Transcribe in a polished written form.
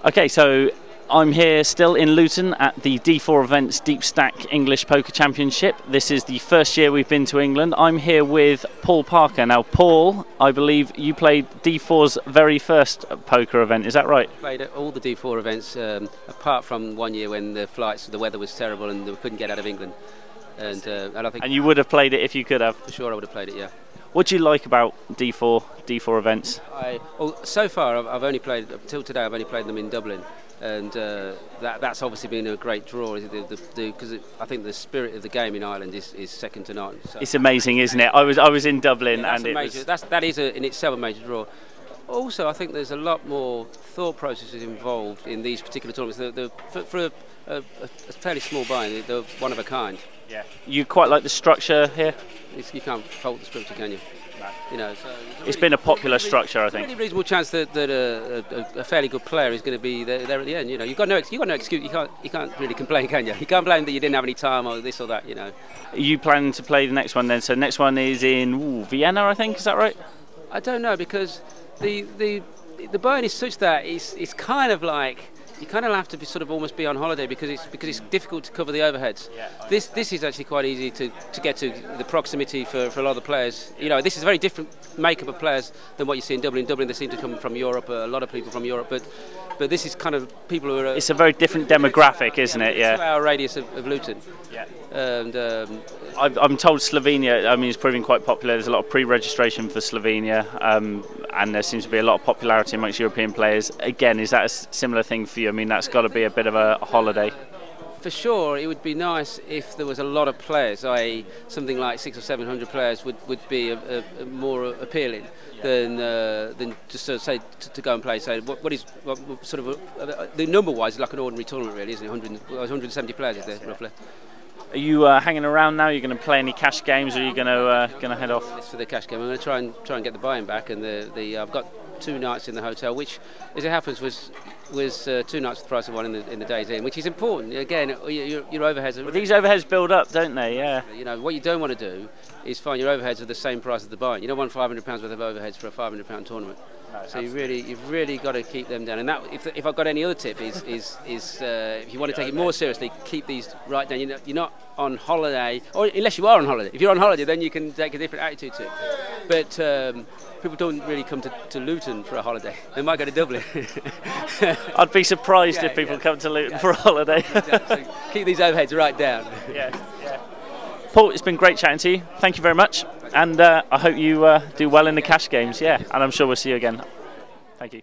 Okay, so I'm here still in Luton at the D4 Events Deep Stack English Poker Championship. This is the first year we've been to England. I'm here with Paul Parker. Now, Paul, I believe you played D4's very first poker event, is that right? Played at all the D4 events, apart from one year when the weather was terrible and we couldn't get out of England. And I think. And you would have played it if you could have? For sure I would have played it, yeah. What do you like about D4 events? So far, I've only played, till today, I've only played them in Dublin. And that's obviously been a great draw, because I think the spirit of the game in Ireland is second to none. So it's amazing, isn't it? I was in Dublin, yeah, and that is in itself a major draw. Also, I think there's a lot more thought processes involved in these particular tournaments. For a fairly small buy, they're one of a kind. Yeah. You quite like the structure here? You can't fault the structure, can you? No. You know, so it's been a popular structure, I think. There's a really reasonable chance that a fairly good player is going to be there at the end. You know, you've got no excuse. You can't really complain, can you? You can't blame that you didn't have any time or this or that. You know. Are you planning to play the next one then? So next one is in Vienna, I think. Is that right? I don't know, because the buy-in is such that it's kind of like. You kind of have to sort of almost be on holiday because it's difficult to cover the overheads. Yeah, this is actually quite easy to get to, the proximity for a lot of the players. You know, this is a very different makeup of players than what you see in Dublin. In Dublin, they seem to come from Europe, a lot of people from Europe, but this is kind of people who are. It's a very different demographic, isn't it? Yeah. 2 hour radius of Luton. Yeah. And I'm told Slovenia, I mean, is proving quite popular. There's a lot of pre-registration for Slovenia, and there seems to be a lot of popularity amongst European players. Again, is that a similar thing for you? I mean, that's got to be a bit of a holiday. For sure, it would be nice if there was a lot of players, i.e. something like 600 or 700 players would be more appealing than just say to go and play. Say what sort of the number-wise is like an ordinary tournament, really, isn't it? 170 players is there roughly. Are you hanging around now? Are you going to play any cash games, or are you going to head off? It's for the cash game. I'm going to try and get the buy-in back, and I've got 2 nights in the hotel, which, as it happens, was 2 nights for the price of one in the Days Inn, which is important. Again, your overheads are. Well, these overheads build up, don't they? Yeah. You know what you don't want to do is find your overheads are the same price as the buy-in. You don't want £500 worth of overheads for a £500 tournament. No, so you've really got to keep them down. And that, if I've got any other tip, is if you want to take it more seriously, keep these right down. You're not on holiday, or unless you are on holiday. If you're on holiday, then you can take a different attitude to it. But people don't really come to Luton for a holiday. They might go to Dublin. I'd be surprised if people come to Luton for a holiday. So keep these overheads right down. Yeah. Paul, it's been great chatting to you. Thank you very much, and I hope you do well in the cash games. Yeah, and I'm sure we'll see you again. Thank you.